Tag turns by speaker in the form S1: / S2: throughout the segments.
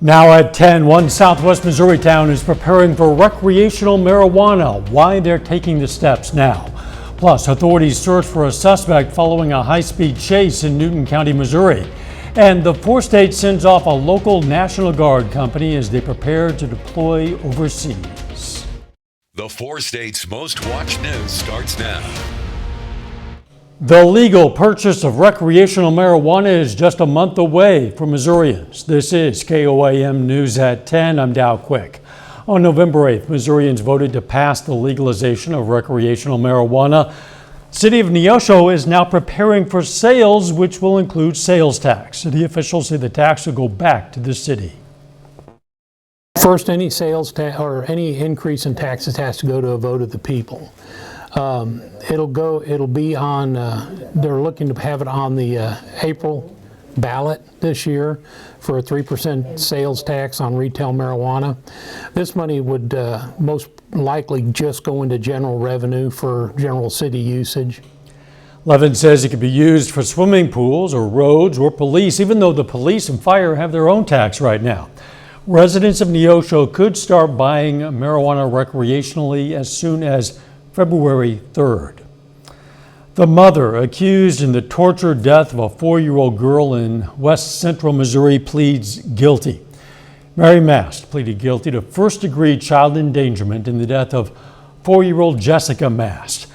S1: Now at 10, one southwest Missouri town is preparing for recreational marijuana. Why they're taking the steps now. Plus, authorities search for a suspect following a high-speed chase in Newton County, Missouri. And the 4-state sends off a local National Guard company as they prepare to deploy overseas.
S2: The 4-state's most watched news starts now.
S1: The legal purchase of recreational marijuana is just a month away for Missourians. This is KOAM News at 10. I'm Dow Quick. On November 8th, Missourians voted to pass the legalization of recreational marijuana. City of Neosho is now preparing for sales, which will include sales tax. City officials say the tax will go back to the city.
S3: First, any sales tax or any increase in taxes has to go to a vote of the people. It'll be on, they're looking to have it on the April ballot this year for a 3% sales tax on retail marijuana. This money would most likely just go into general revenue for general city usage.
S1: Levin says it could be used for swimming pools or roads or police, even though the police and fire have their own tax right now. Residents of Neosho could start buying marijuana recreationally as soon as February 3rd. The mother accused in the tortured death of a 4-year-old girl in west central Missouri pleads guilty. Mary Mast pleaded guilty to first-degree child endangerment in the death of 4-year-old Jessica Mast.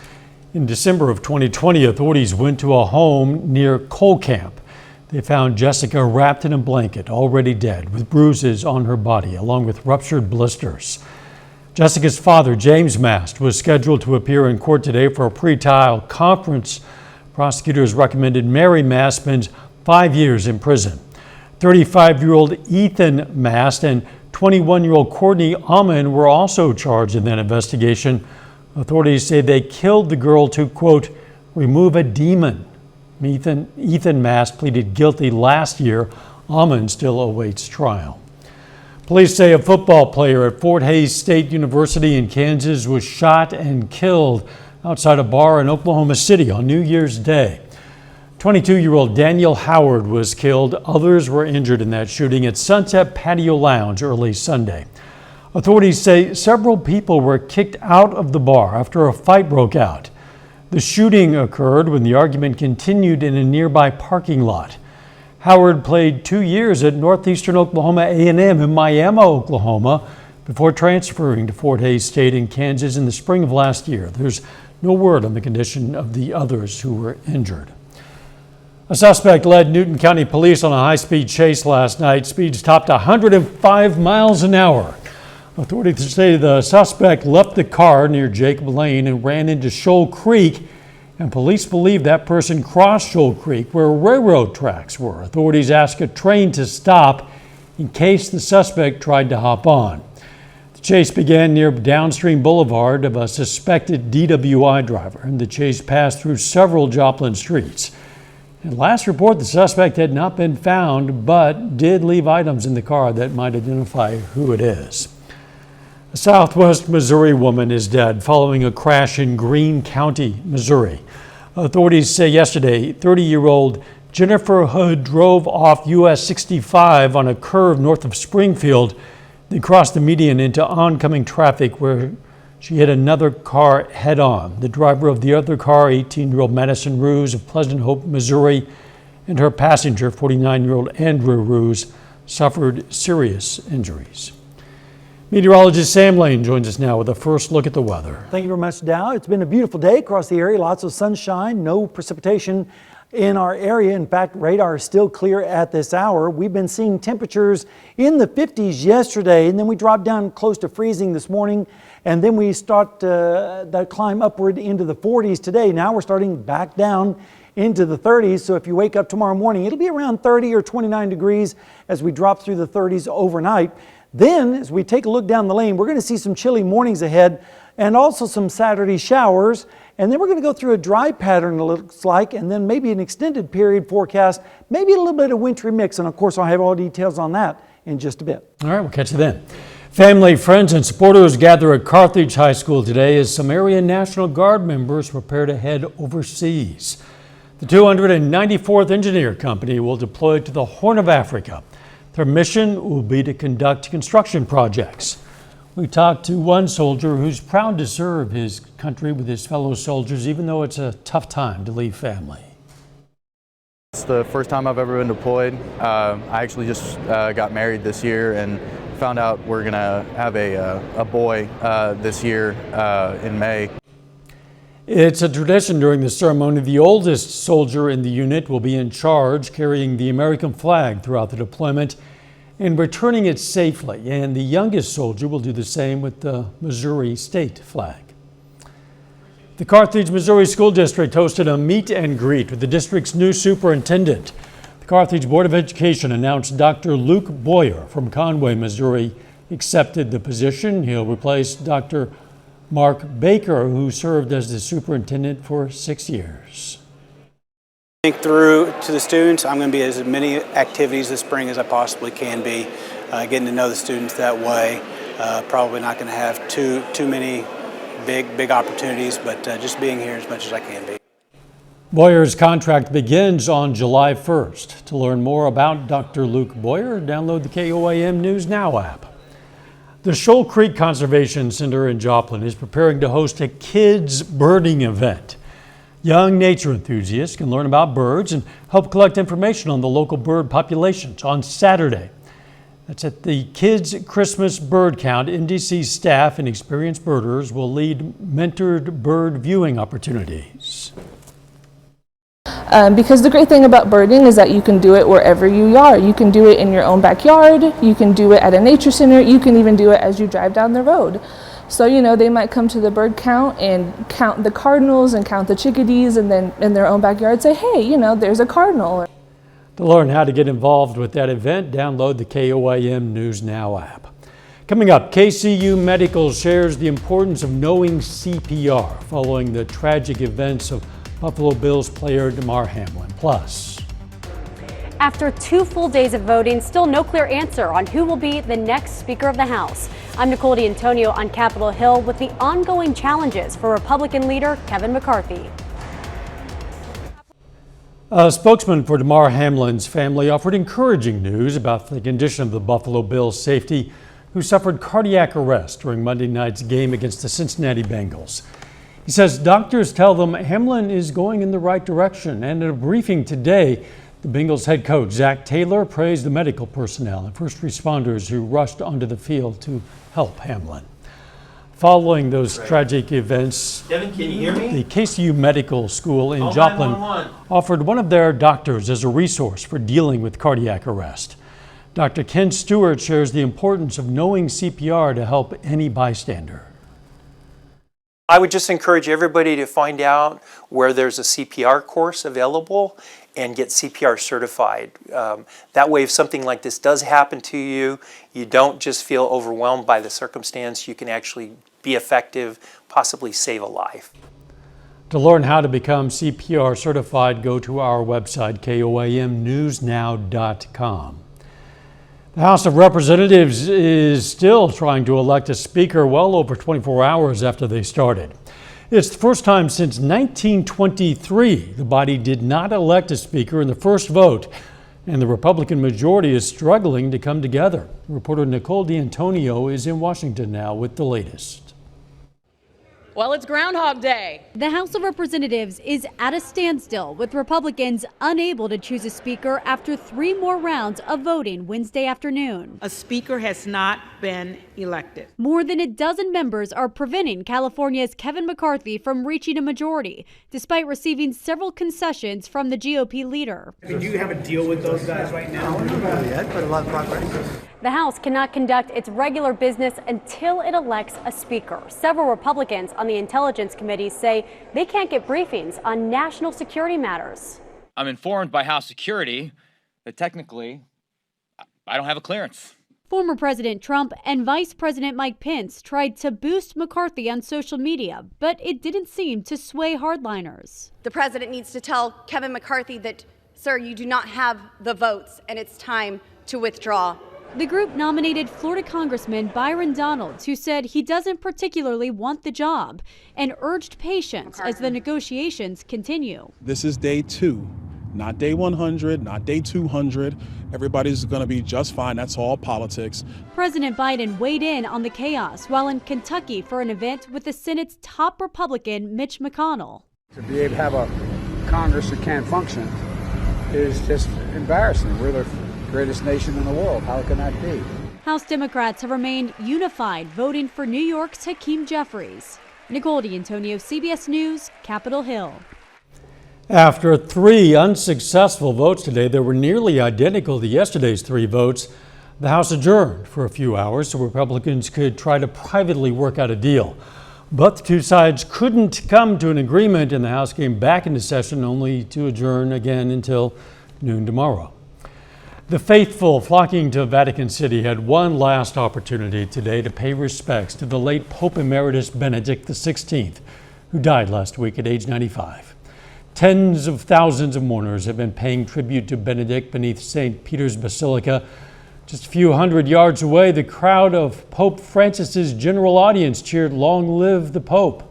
S1: In December of 2020, authorities went to a home near KOAM. They found Jessica wrapped in a blanket, already dead, with bruises on her body, along with ruptured blisters. Jessica's father, James Mast, was scheduled to appear in court today for a pre-trial conference. Prosecutors recommended Mary Mast spend 5 years in prison. 35-year-old Ethan Mast and 21-year-old Courtney Amon were also charged in that investigation. Authorities say they killed the girl to, quote, remove a demon. Ethan Mast pleaded guilty last year. Amon still awaits trial. Police say a football player at Fort Hays State University in Kansas was shot and killed outside a bar in Oklahoma City on New Year's Day. 22-year-old Daniel Howard was killed. Others were injured in that shooting at Sunset Patio Lounge early Sunday. Authorities say several people were kicked out of the bar after a fight broke out. The shooting occurred when the argument continued in a nearby parking lot. Howard played 2 years at Northeastern Oklahoma A&M in Miami, Oklahoma, before transferring to Fort Hays State in Kansas in the spring of last year. There's no word on the condition of the others who were injured. A suspect led Newton County Police on a high-speed chase last night. Speeds topped 105 miles an hour. Authorities say the suspect left the car near Jacob Lane and ran into Shoal Creek, and police believe that person crossed Shoal Creek where railroad tracks were. Authorities asked a train to stop in case the suspect tried to hop on. The chase began near Downstream Boulevard of a suspected DWI driver, and the chase passed through several Joplin streets. At last report, the suspect had not been found, but did leave items in the car that might identify who it is. A southwest Missouri woman is dead following a crash in Greene County, Missouri. Authorities say yesterday 30-year-old Jennifer Hood drove off US 65 on a curve north of Springfield, then crossed the median into oncoming traffic where she hit another car head-on. The driver of the other car, 18-year-old Madison Ruse of Pleasant Hope, Missouri, and her passenger, 49-year-old Andrew Ruse, suffered serious injuries. Meteorologist Sam Lane joins us now with a first look at the weather.
S4: Thank you very much, Dow. It's been a beautiful day across the area. Lots of sunshine, no precipitation in our area. In fact, radar is still clear at this hour. We've been seeing temperatures in the 50s yesterday, and then we dropped down close to freezing this morning, and then we start that climb upward into the 40s today. Now we're starting back down into the 30s. So if you wake up tomorrow morning, it'll be around 30 or 29 degrees as we drop through the 30s overnight. Then, as we take a look down the lane, we're going to see some chilly mornings ahead and also some Saturday showers. And then we're going to go through a dry pattern, it looks like, and then maybe an extended period forecast, maybe a little bit of wintry mix. And of course, I'll have all details on that in just a bit.
S1: All right, we'll catch you then. Family, friends, and supporters gather at Carthage High School today as some area National Guard members prepare to head overseas. The 294th Engineer Company will deploy to the Horn of Africa. Their mission will be to conduct construction projects. We talked to one soldier who's proud to serve his country with his fellow soldiers, even though it's a tough time to leave family.
S5: It's the first time I've ever been deployed. I actually just got married this year and found out we're gonna have a boy this year in May.
S1: It's a tradition during the ceremony. The oldest soldier in the unit will be in charge, carrying the American flag throughout the deployment and returning it safely. And the youngest soldier will do the same with the Missouri state flag. The Carthage, Missouri School District hosted a meet and greet with the district's new superintendent. The Carthage Board of Education announced Dr. Luke Boyer from Conway, Missouri, accepted the position. He'll replace Dr. Mark Baker, who served as the superintendent for 6 years.
S6: Think through to the students. I'm going to be as many activities this spring as I possibly can be, getting to know the students that way. Probably not going to have too many big opportunities, but just being here as much as I can be.
S1: Boyer's contract begins on July 1st. To learn more about Dr. Luke Boyer, download the KOAM News Now app. The Shoal Creek Conservation Center in Joplin is preparing to host a kids birding event. Young nature enthusiasts can learn about birds and help collect information on the local bird populations on Saturday. That's at the Kids Christmas Bird Count. NDC staff and experienced birders will lead mentored bird viewing opportunities.
S7: Because the great thing about birding is that you can do it wherever you are. You can do it in your own backyard, you can do it at a nature center, you can even do it as you drive down the road. So, they might come to the bird count and count the cardinals and count the chickadees, and then in their own backyard say, hey, there's a cardinal.
S1: To learn how to get involved with that event, download the KOAM News Now app. Coming up, KCU Medical shares the importance of knowing CPR following the tragic events of Buffalo Bills player Damar Hamlin. Plus,
S8: after 2 full days of voting, still no clear answer on who will be the next Speaker of the House. I'm Nicole D'Antonio on Capitol Hill with the ongoing challenges for Republican leader Kevin McCarthy.
S1: A spokesman for Damar Hamlin's family offered encouraging news about the condition of the Buffalo Bills safety, who suffered cardiac arrest during Monday night's game against the Cincinnati Bengals. He says doctors tell them Hamlin is going in the right direction, and in a briefing today, the Bengals head coach Zach Taylor praised the medical personnel and first responders who rushed onto the field to help Hamlin. Following those tragic events,
S9: Devin, can you hear me?
S1: the KCU Medical School in Joplin offered one of their doctors as a resource for dealing with cardiac arrest. Dr. Ken Stewart shares the importance of knowing CPR to help any bystander.
S9: I would just encourage everybody to find out where there's a CPR course available and get CPR certified. That way, if something like this does happen to you, you don't just feel overwhelmed by the circumstance. You can actually be effective, possibly save a life.
S1: To learn how to become CPR certified, go to our website, KOAMnewsnow.com. The House of Representatives is still trying to elect a speaker well over 24 hours after they started. It's the first time since 1923 the body did not elect a speaker in the first vote, and the Republican majority is struggling to come together. Reporter Nicole D'Antonio is in Washington now with the latest.
S10: Well, it's Groundhog Day.
S8: The House of Representatives is at a standstill, with Republicans unable to choose a speaker after 3 more rounds of voting Wednesday afternoon.
S10: A speaker has not been elected.
S8: More than a dozen members are preventing California's Kevin McCarthy from reaching a majority, despite receiving several concessions from the GOP leader.
S11: Do you have a deal with those guys right now? Not yet, but a lot of progress.
S8: The House cannot conduct its regular business until it elects a speaker. Several Republicans on the Intelligence Committee say they can't get briefings on national security matters.
S12: I'm informed by House Security that technically I don't have a clearance.
S8: Former President Trump and Vice President Mike Pence tried to boost McCarthy on social media, but it didn't seem to sway hardliners.
S13: The president needs to tell Kevin McCarthy that, sir, you do not have the votes and it's time to withdraw.
S8: The group nominated Florida Congressman Byron Donalds, who said he doesn't particularly want the job, and urged patience as the negotiations continue.
S14: This is day 2. not day 100, not day 200. Everybody's going to be just fine. That's all politics.
S8: President Biden weighed in on the chaos while in Kentucky for an event with the Senate's top Republican, Mitch McConnell.
S15: To be able to have a Congress that can't function is just embarrassing. We're the greatest nation in the world. How can that be?
S8: House Democrats have remained unified, voting for New York's Hakeem Jeffries. Nicole D'Antonio, CBS News, Capitol Hill.
S1: After 3 unsuccessful votes today that were nearly identical to yesterday's 3 votes, the House adjourned for a few hours so Republicans could try to privately work out a deal. But the two sides couldn't come to an agreement, and the House came back into session only to adjourn again until noon tomorrow. The faithful flocking to Vatican City had one last opportunity today to pay respects to the late Pope Emeritus Benedict XVI, who died last week at age 95. Tens of thousands of mourners have been paying tribute to Benedict beneath St. Peter's Basilica. Just a few hundred yards away, the crowd of Pope Francis's general audience cheered, "Long live the Pope."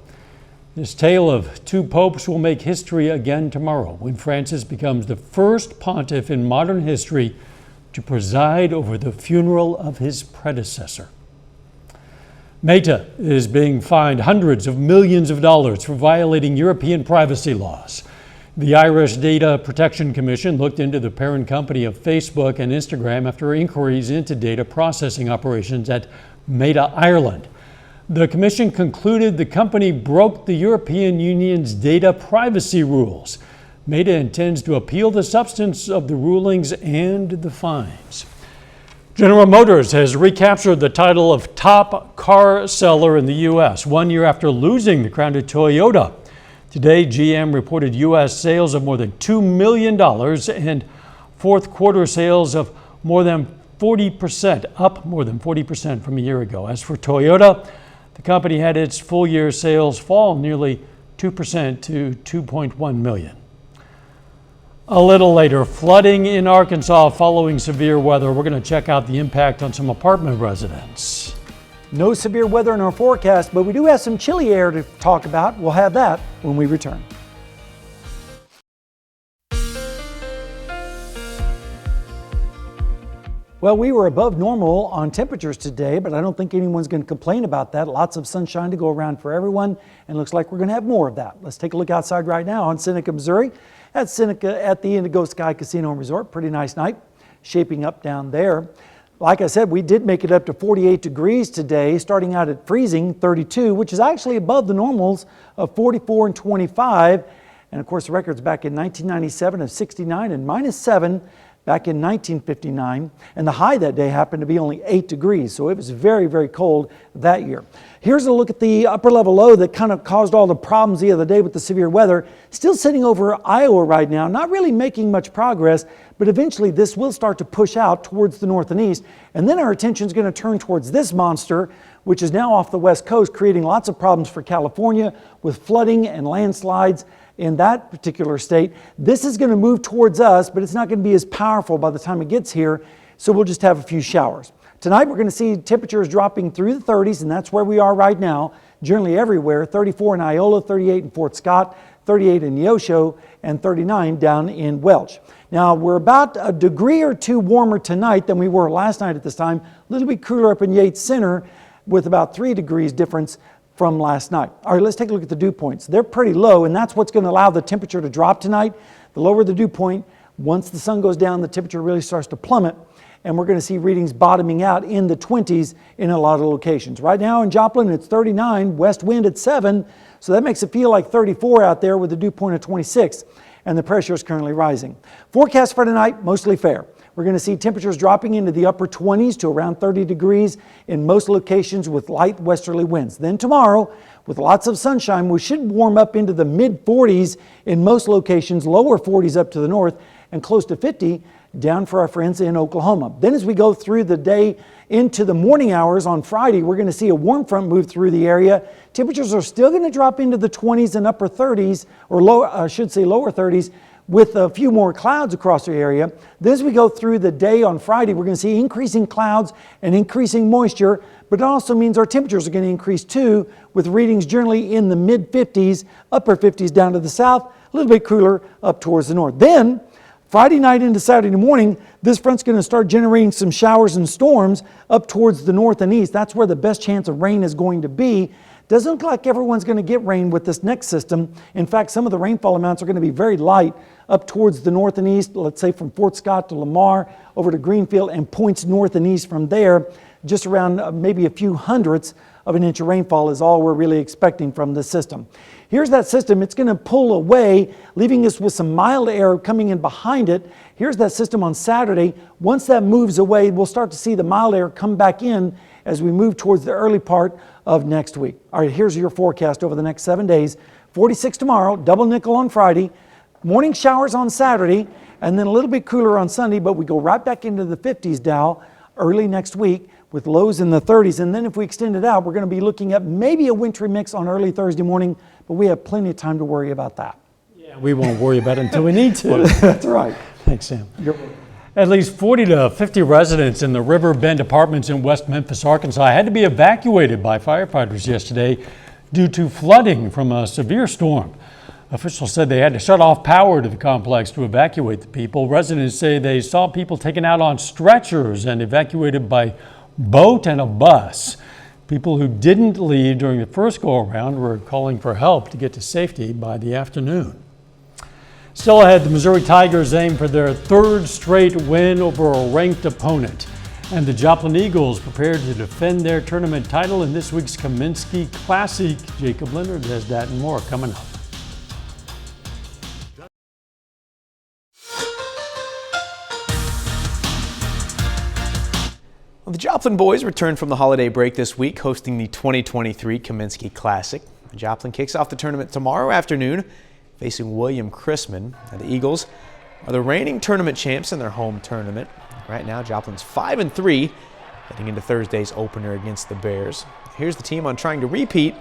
S1: This tale of 2 popes will make history again tomorrow when Francis becomes the first pontiff in modern history to preside over the funeral of his predecessor. Meta is being fined hundreds of millions of dollars for violating European privacy laws. The Irish Data Protection Commission looked into the parent company of Facebook and Instagram after inquiries into data processing operations at Meta Ireland. The commission concluded the company broke the European Union's data privacy rules. Meta intends to appeal the substance of the rulings and the fines. General Motors has recaptured the title of top car seller in the U.S. 1 year after losing the crown to Toyota. Today, GM reported U.S. sales of more than $2 million and fourth quarter sales of more than 40%, up more than 40% from a year ago. As for Toyota, the company had its full year sales fall nearly 2% to 2.1 million. A little later, flooding in Arkansas following severe weather. We're going to check out the impact on some apartment residents.
S4: No severe weather in our forecast, but we do have some chilly air to talk about. We'll have that when we return. Well, we were above normal on temperatures today, but I don't think anyone's going to complain about that. Lots of sunshine to go around for everyone, and looks like we're going to have more of that. Let's take a look outside right now on Seneca, Missouri. At Seneca at the Indigo Sky Casino and Resort. Pretty nice night shaping up down there. Like I said, we did make it up to 48 degrees today, starting out at freezing 32, which is actually above the normals of 44 and 25. And of course, the records back in 1997 of 69 and -7 back in 1959. And the high that day happened to be only 8 degrees. So it was very, very cold that year. Here's a look at the upper level low that kind of caused all the problems the other day with the severe weather. Still sitting over Iowa right now, not really making much progress, but eventually this will start to push out towards the north and east. And then our attention is going to turn towards this monster, which is now off the west coast, creating lots of problems for California with flooding and landslides in that particular state. This is going to move towards us, but it's not going to be as powerful by the time it gets here, so we'll just have a few showers. Tonight we're going to see temperatures dropping through the 30s, and that's where we are right now, generally everywhere. 34 in Iola, 38 in Fort Scott, 38 in Neosho, and 39 down in Welch. Now we're about a degree or 2 warmer tonight than we were last night at this time. A little bit cooler up in Yates Center with about 3 degrees difference from last night. All right, let's take a look at the dew points. They're pretty low, and that's what's going to allow the temperature to drop tonight. The lower the dew point, once the sun goes down, the temperature really starts to plummet, and we're going to see readings bottoming out in the 20s in a lot of locations. Right now in Joplin, it's 39, west wind at 7, so that makes it feel like 34 out there with a dew point of 26, and the pressure is currently rising. Forecast for tonight, mostly fair. We're going to see temperatures dropping into the upper 20s to around 30 degrees in most locations with light westerly winds. Then tomorrow, with lots of sunshine, we should warm up into the mid 40s in most locations, lower 40s up to the north, and close to 50 down for our friends in Oklahoma. Then as we go through the day into the morning hours on Friday, we're going to see a warm front move through the area. Temperatures are still going to drop into the 20s and upper 30s, or lower 30s, with a few more clouds across the area. Then as we go through the day on Friday, we're going to see increasing clouds and increasing moisture, but it also means our temperatures are going to increase too, with readings generally in the mid 50s, upper 50s down to the south, a little bit cooler up towards the north. Then Friday night into Saturday morning, this front's going to start generating some showers and storms up towards the north and east. That's where the best chance of rain is going to be. Doesn't look like everyone's going to get rain with this next system. In fact, some of the rainfall amounts are going to be very light up towards the north and east, let's say from Fort Scott to Lamar over to Greenfield, and points north and east from there. Just around maybe a few hundredths of an inch of rainfall is all we're really expecting from this system. Here's that system. It's going to pull away, leaving us with some mild air coming in behind it. Here's that system on Saturday. Once that moves away, we'll start to see the mild air come back in as we move towards the early part of next week. All right, here's your forecast over the next 7 days. 46 tomorrow, double nickel on Friday, morning showers on Saturday, and then a little bit cooler on Sunday, but we go right back into the 50s, Dow, early next week with lows in the 30s. And then if we extend it out, we're going to be looking at maybe a wintry mix on early Thursday morning, but we have plenty of time to worry about that.
S1: Yeah, we won't worry about it until we need to.
S4: That's right.
S1: Thanks, Sam. At least 40 to 50 residents in the River Bend apartments in West Memphis, Arkansas had to be evacuated by firefighters yesterday due to flooding from a severe storm. Officials said they had to shut off power to the complex to evacuate the people. Residents say they saw people taken out on stretchers and evacuated by boat and a bus. People who didn't leave during the first go-around were calling for help to get to safety by the afternoon. Still ahead, the Missouri Tigers aim for their third straight win over a ranked opponent. And the Joplin Eagles prepare to defend their tournament title in this week's Kaminsky Classic. Jacob Leonard has that and more coming up.
S16: Well, the Joplin boys returned from the holiday break this week, hosting the 2023 Kaminsky Classic. Joplin kicks off the tournament tomorrow afternoon, facing William Chrisman. Now, the Eagles are the reigning tournament champs in their home tournament. Right now, Joplin's 5-3, heading into Thursday's opener against the Bears. Here's the team on trying to repeat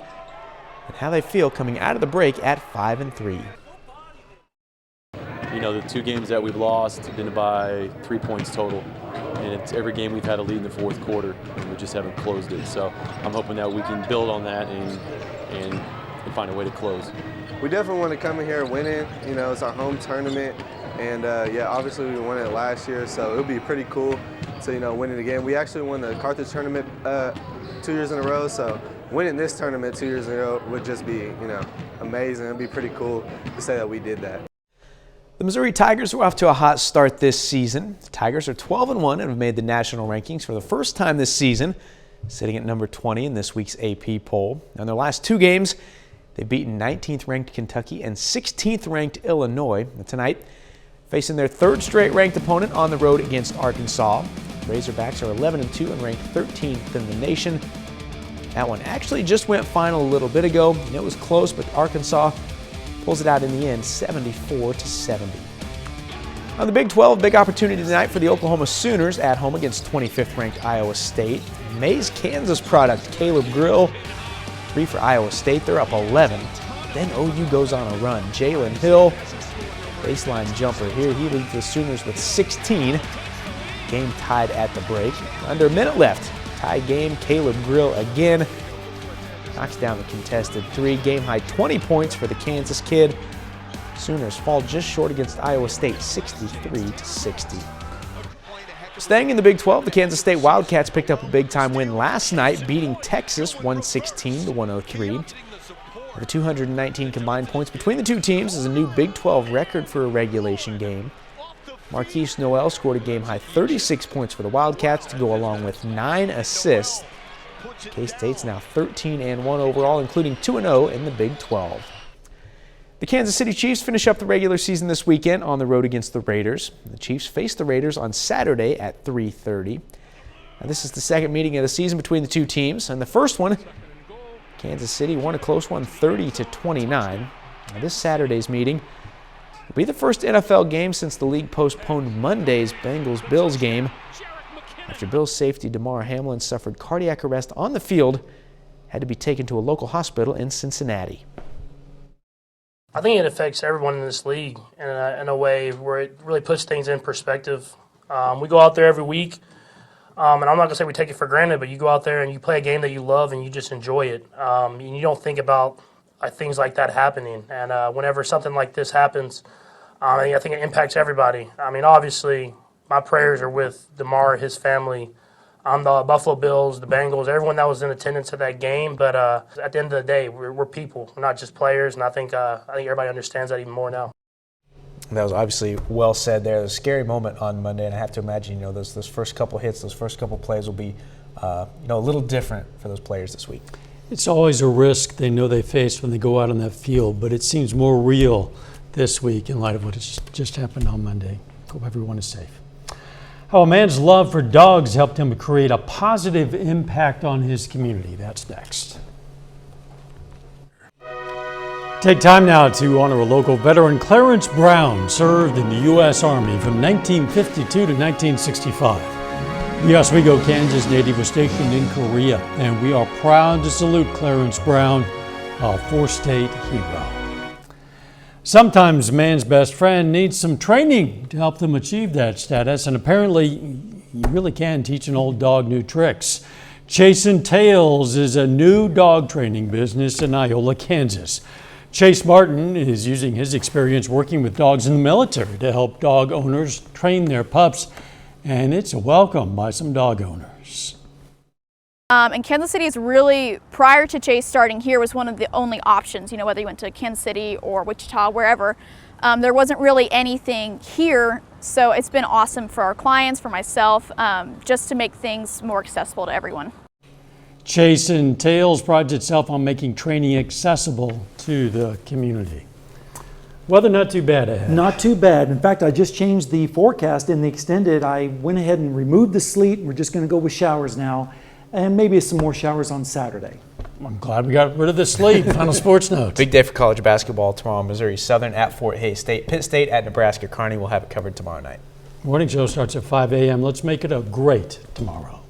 S16: and how they feel coming out of the break at 5-3.
S17: You know, the two games that we've lost have been by 3 points total. And it's every game we've had a lead in the fourth quarter, and we just haven't closed it. So I'm hoping that we can build on that and find a way to close.
S18: We definitely want to come in here winning. You know, it's our home tournament. And yeah, obviously we won it last year, so it'll be pretty cool to, you know, win it again. We actually won the Carthage tournament 2 years in a row, so winning this tournament 2 years in a row would just be, you know, amazing. It'd be pretty cool to say that we did that.
S16: The Missouri Tigers were off to a hot start this season. The Tigers are 12-1 and have made the national rankings for the first time this season, sitting at number 20 in this week's AP poll. In their last two games, they've beaten 19th ranked Kentucky and 16th ranked Illinois. And tonight, facing their third straight ranked opponent on the road against Arkansas. Razorbacks are 11-2 and ranked 13th in the nation. That one actually just went final a little bit ago, and it was close, but Arkansas pulls it out in the end, 74-70. On the Big 12, big opportunity tonight for the Oklahoma Sooners at home against 25th ranked Iowa State. Mays, Kansas product Caleb Grill, 3 for Iowa State. They're up 11. Then OU goes on a run. Jalen Hill, baseline jumper here. He leads the Sooners with 16. Game tied at the break. Under a minute left. Tie game. Caleb Grill again knocks down the contested 3. Game high 20 points for the Kansas kid. Sooners fall just short against Iowa State, 63-60. Staying in the Big 12, the Kansas State Wildcats picked up a big-time win last night, beating Texas 116-103. The 219 combined points between the two teams is a new Big 12 record for a regulation game. Marquise Noel scored a game-high 36 points for the Wildcats to go along with 9 assists. K-State's now 13-1 overall, including 2-0 in the Big 12. The Kansas City Chiefs finish up the regular season this weekend on the road against the Raiders. The Chiefs face the Raiders on Saturday at 3:30. Now, this is the second meeting of the season between the two teams, and the first one, Kansas City won a close one, 30-29. Now, this Saturday's meeting will be the first NFL game since the league postponed Monday's Bengals-Bills game after Bills safety Damar Hamlin suffered cardiac arrest on the field, had to be taken to a local hospital in Cincinnati.
S19: I think it affects everyone in this league in a way where it really puts things in perspective. We go out there every week, and I'm not going to say we take it for granted, but you go out there and you play a game that you love and you just enjoy it. And you don't think about things like that happening. And whenever something like this happens, I think it impacts everybody. I mean, obviously, my prayers are with DeMar, his family, the Buffalo Bills, the Bengals, everyone that was in attendance at that game. But at the end of the day, we're people. We're not just players, and I think everybody understands that even more now.
S16: That was obviously well said there. It was a scary moment on Monday, and I have to imagine, those first couple hits, those first couple plays will be, a little different for those players this week.
S1: It's always a risk they know they face when they go out on that field, but it seems more real this week in light of what has just happened on Monday. Hope everyone is safe. How a man's love for dogs helped him create a positive impact on his community. That's next. Take time now to honor a local veteran. Clarence Brown served in the U.S. Army from 1952 to 1965. The Oswego, Kansas native was stationed in Korea, and we are proud to salute Clarence Brown, a four-state hero. Sometimes man's best friend needs some training to help them achieve that status, and apparently you really can teach an old dog new tricks. Chasing Tails is a new dog training business in Iola, Kansas. Chase Martin is using his experience working with dogs in the military to help dog owners train their pups, and it's a welcome by some dog owners.
S20: And Kansas City is really, prior to Chase starting here, was one of the only options, whether you went to Kansas City or Wichita, wherever. There wasn't really anything here, so it's been awesome for our clients, for myself, just to make things more accessible to everyone.
S1: Chasing Tails prides itself on making training accessible to the community. Weather not too bad ahead.
S4: Not too bad. In fact, I just changed the forecast in the extended. I went ahead and removed the sleet. We're just going to go with showers now, and maybe some more showers on Saturday.
S1: I'm glad we got rid of the sleet. Final sports notes.
S16: Big day for college basketball tomorrow. Missouri Southern at Fort Hays State. Pitt State at Nebraska Kearney. We'll have it covered tomorrow night.
S1: Morning show starts at 5 a.m. Let's make it a great tomorrow.